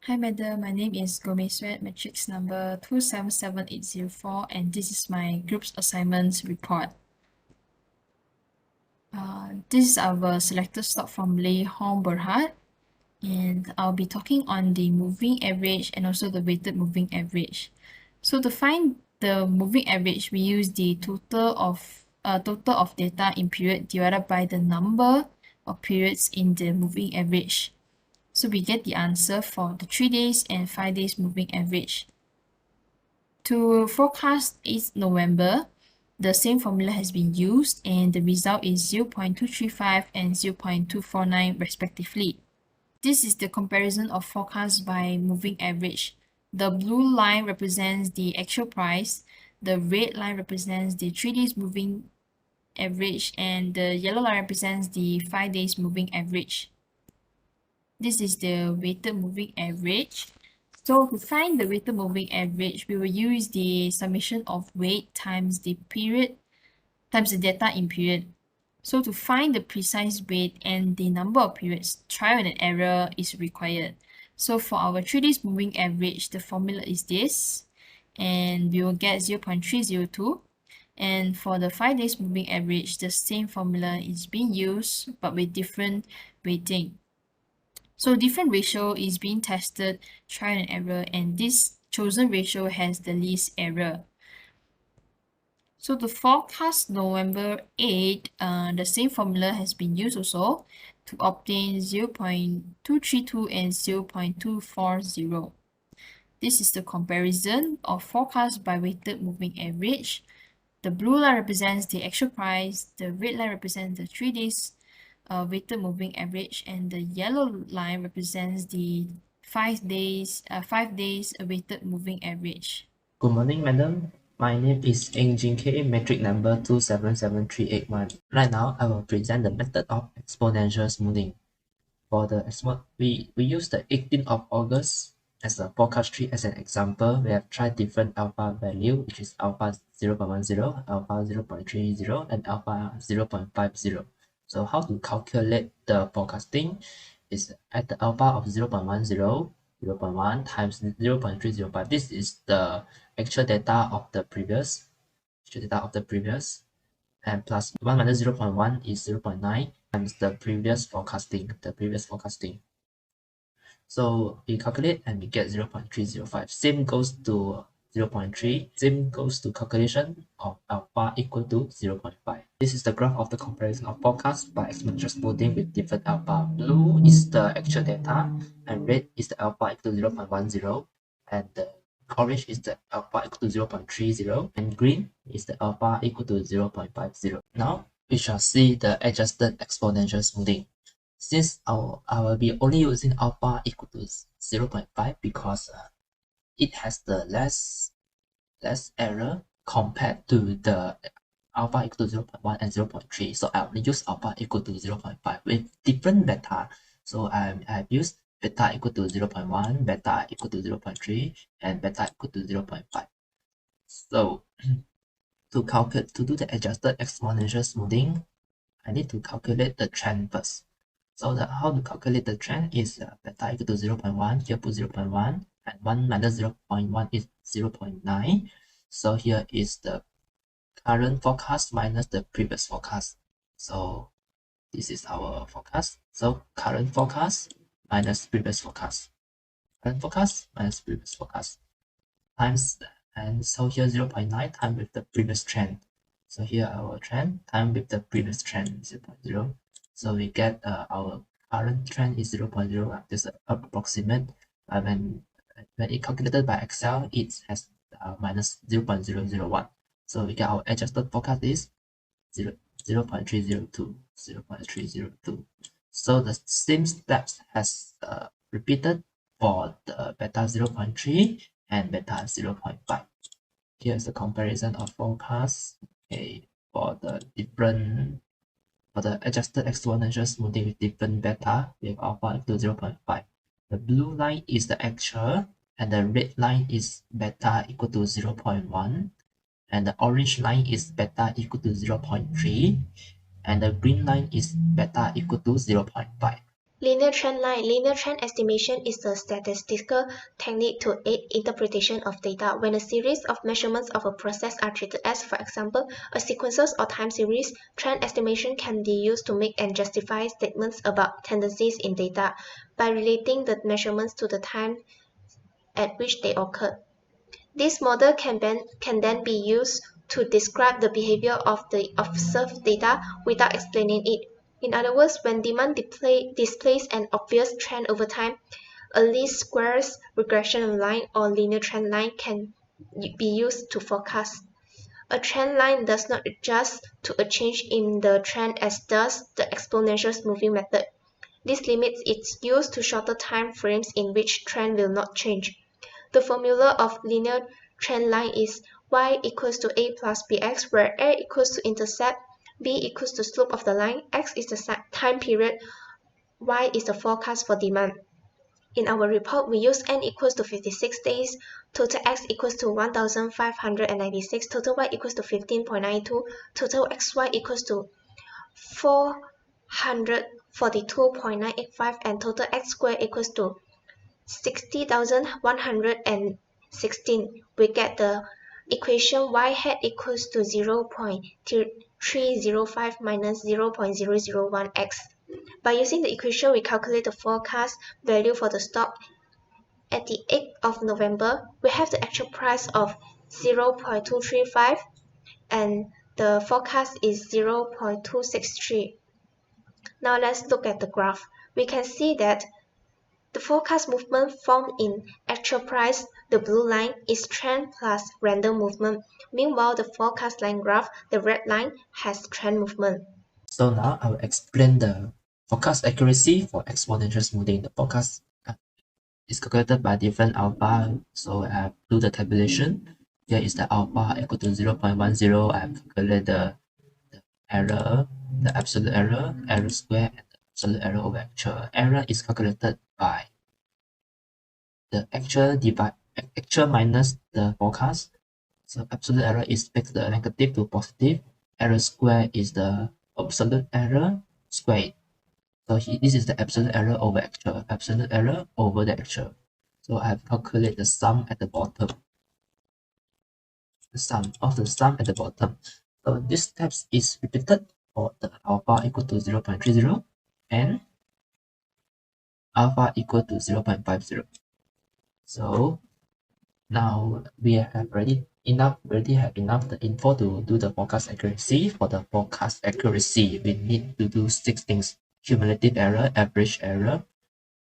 Hi madam, my name is SUET, matrix number 277804, and this is my group's assignments report. This is our selected stock from Hong Berhad, and I'll be talking on the moving average and also the weighted moving average. So to find the moving average, we use the total of data in period divided by the number of periods in the moving average. So we get the answer for the 3 days and 5 days moving average. To forecast 8th November, the same formula has been used and the result is 0.235 and 0.249 respectively. This is the comparison of forecast by moving average. The blue line represents the actual price, the red line represents the 3 days moving average, and the yellow line represents the 5 days moving average. This is the weighted moving average. So to find the weighted moving average, we will use the summation of weight times the period times the data in period. So to find the precise weight and the number of periods, trial and error is required. So for our 3 days moving average, the formula is this, and we will get 0.302. And for the 5 days moving average, the same formula is being used, but with different weighting. So different ratio is being tested, trial and error, and this chosen ratio has the least error. So to forecast November 8, the same formula has been used also to obtain 0.232 and 0.240. This is the comparison of forecast by weighted moving average. The blue line represents the actual price, the red line represents the 3 days weighted moving average, and the yellow line represents the 5 days weighted moving average. Good morning, madam. My name is JINQ, metric number 277381. Right now, I will present the method of exponential smoothing. For the we use the 18th of August as a forecast tree as an example. We have tried different alpha value, which is alpha 0.10, alpha 0.30, and alpha 0.50. So how to calculate the forecasting is at the alpha of 0.10, 0.1 times 0.305. This is the actual data of the previous, and plus 1 minus 0.1 is 0.9 times the previous forecasting, So we calculate and we get 0.305. Same goes to 0.3. Same goes to calculation of alpha equal to 0.5. This is the graph of the comparison of forecast by exponential smoothing with different alpha. Blue is the actual data, and red is the alpha equal to 0.10, and the orange is the alpha equal to 0.30, and green is the alpha equal to 0.50. Now we shall see the adjusted exponential smoothing. Since I will be only using alpha equal to 0.5 because it has the less error compared to the alpha equal to 0.1 and 0.3. So I will use alpha equal to 0.5 with different beta. So I've used beta equal to 0.1, beta equal to 0.3, and beta equal to 0.5. So to do the adjusted exponential smoothing, I need to calculate the trend first. So how to calculate the trend is beta equal to 0.1, here put 0.1, and 1 minus 0.1 is 0.9. So here is the current forecast minus the previous forecast. So this is our forecast. So current forecast minus previous forecast. Current forecast minus previous forecast times, and so here 0.9 times with the previous trend. So here our trend times with the previous trend 0.0. So we get our current trend is 0.0. This is approximate. When it calculated by Excel, it has minus 0.001. So we get our adjusted forecast is 0.302. So the same steps has repeated for the beta 0.3 and beta 0.5. Here's a comparison of forecasts. Okay, for the adjusted exponential smoothing with different beta, we have alpha equal to 0.5. The blue line is the actual, and the red line is beta equal to 0.1, and the orange line is beta equal to 0.3, and the green line is beta equal to 0.5. Linear trend line. Linear trend estimation is a statistical technique to aid interpretation of data. When a series of measurements of a process are treated as, for example, a sequences or time series, trend estimation can be used to make and justify statements about tendencies in data by relating the measurements to the time at which they occurred. This model can then be used to describe the behavior of the observed data without explaining it. In other words, when demand displays an obvious trend over time, a least squares regression line or linear trend line can be used to forecast. A trend line does not adjust to a change in the trend as does the exponential smoothing method. This limits its use to shorter time frames in which trend will not change. The formula of linear trend line is y equals to a plus bx, where a equals to intercept, b equals to slope of the line, x is the time period, y is the forecast for demand. In our report, we use n equals to 56 days, total x equals to 1596, total y equals to 15.92, total xy equals to 442.985, and total x squared equals to 60,116. We get the equation y hat equals to 0.305 minus 0.001x. By using the equation, we calculate the forecast value for the stock. At the 8th of November, we have the actual price of 0.235 and the forecast is 0.263. Now let's look at the graph. We can see that the forecast movement formed in actual price, the blue line, is trend plus random movement. Meanwhile, the forecast line graph, the red line, has trend movement. So now I will explain the forecast accuracy for exponential smoothing. The forecast is calculated by different alpha. So I have do the tabulation. Here is the alpha equal to 0.10. I have calculated the error, the absolute error, error square, and the absolute error over actual. Error is calculated by the actual minus the forecast. So absolute error is fixed the negative to positive. Error square is the absolute error squared. So this is the absolute error over actual. Absolute error over the actual. So I have calculated the sum at the bottom. The sum at the bottom. So this steps is repeated for the alpha equal to 0.30 and alpha equal to 0.50. So now we have already have enough the info to do the forecast accuracy. For the forecast accuracy, we need to do 6 things: cumulative error, average error,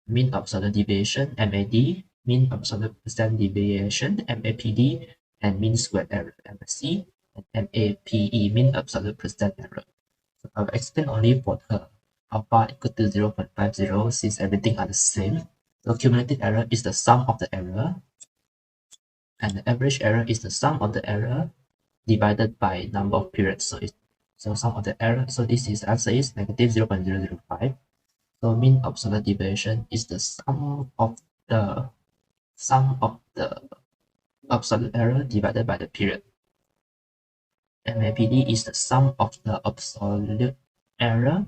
mean absolute deviation, MAD, mean absolute percent deviation, MAPD, and mean squared error, MSE, and MAPE, mean absolute percent error. So I'll explain only for the alpha equal to 0.50 since everything are the same. So cumulative error is the sum of the error, and the average error is the sum of the error divided by number of periods. So sum of the error. So this is answer is negative 0.005. So mean absolute deviation is the sum of the absolute error divided by the period. MAPD is the sum of the absolute error,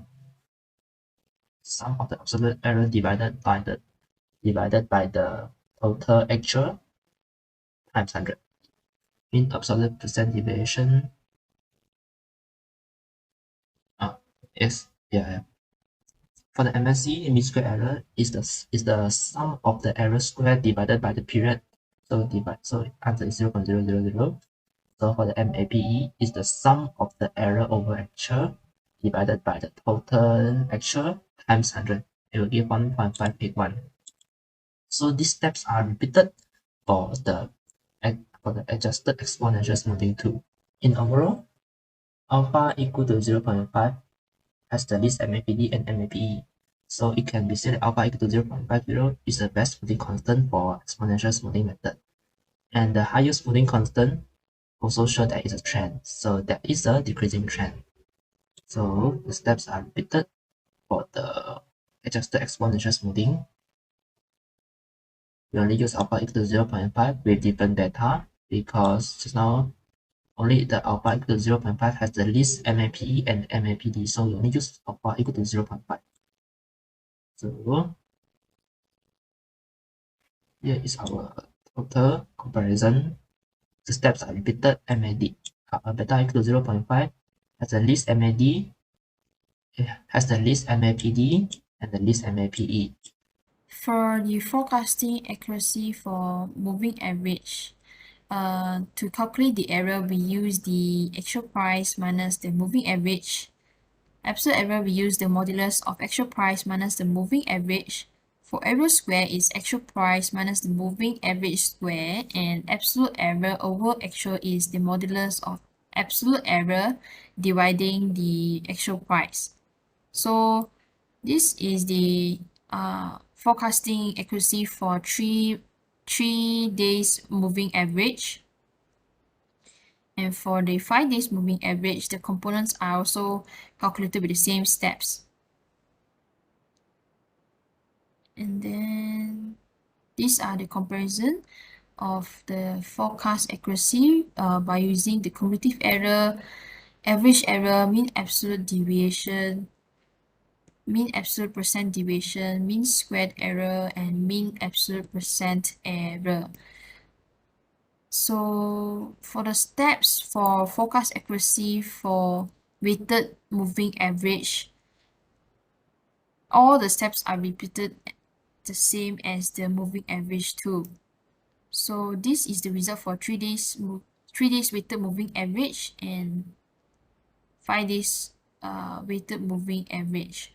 divided by the total actual times 100. Mean absolute percent deviation for the MSE, mean square error is the sum of the error square divided by the period. So answer is 0.000. So for the MAPE is the sum of the error over actual divided by the total actual times 100. It will give 1.581. So these steps are repeated for the adjusted exponential smoothing tool. In overall, alpha equal to 0.5 has the least MAPD and MAPE. So it can be said that alpha equal to 0.50 is the best smoothing constant for exponential smoothing method. And the highest smoothing constant also show that it's a trend. So that is a decreasing trend. So the steps are repeated for the adjusted exponential smoothing. We only use alpha equal to 0.5 with different beta because just now only the alpha equal to 0.5 has the least MAPE and MAPD. So we only use alpha equal to 0.5. So here is our total comparison. The steps are repeated. MAD beta equal to 0.5 has the least MAD, has the least MAPD, and the least MAPE. For the forecasting accuracy for moving average, to calculate the error, we use the actual price minus the moving average. Absolute error, we use the modulus of actual price minus the moving average. For error square is actual price minus the moving average square, and absolute error over actual is the modulus of absolute error dividing the actual price. So this is the forecasting accuracy for three days moving average. And for the 5 days moving average, the components are also calculated with the same steps. And then these are the comparison of the forecast accuracy by using the cumulative error, average error, mean absolute deviation, mean absolute percent deviation, mean squared error, and mean absolute percent error. So for the steps for forecast accuracy for weighted moving average, all the steps are repeated the same as the moving average too. So this is the result for 3 days weighted moving average and 5 days weighted moving average.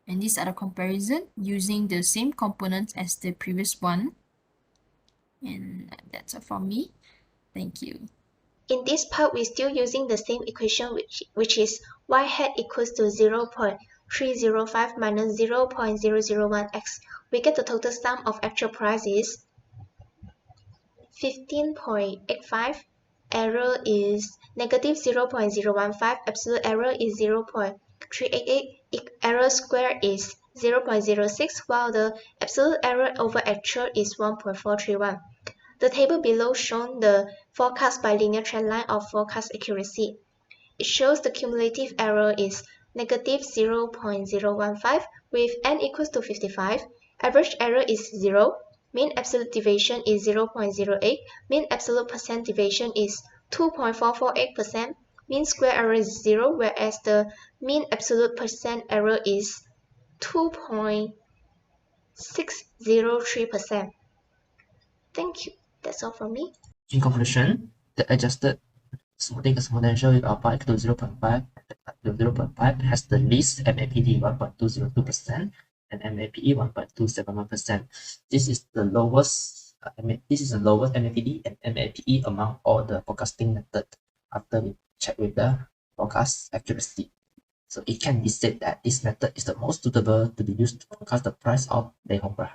And these are the comparison using the same components as the previous one. And that's all from me. Thank you. In this part, we're still using the same equation, which is y hat equals to 0.305 minus 0.001x. We get the total sum of actual prices 15.85, error is negative 0.015, absolute error is 0.388, error square is 0.06, while the absolute error over actual is 1.431. The table below shows the forecast by linear trend line of forecast accuracy. It shows the cumulative error is negative 0.015 with n equals to 55, average error is 0, mean absolute deviation is 0.08, mean absolute percent deviation is 2.448%, mean square error is 0, whereas the mean absolute percent error is 2.603%. Thank you. That's all from me. In conclusion, the adjusted smoothing exponential with alpha equal to 0.5 to 0.5 has the least MAPD 1.202% and MAPE 1.271%. This is the lowest MAPD and MAPE among all the forecasting methods after we check with the forecast accuracy. So it can be said that this method is the most suitable to be used to forecast the price of Lehong per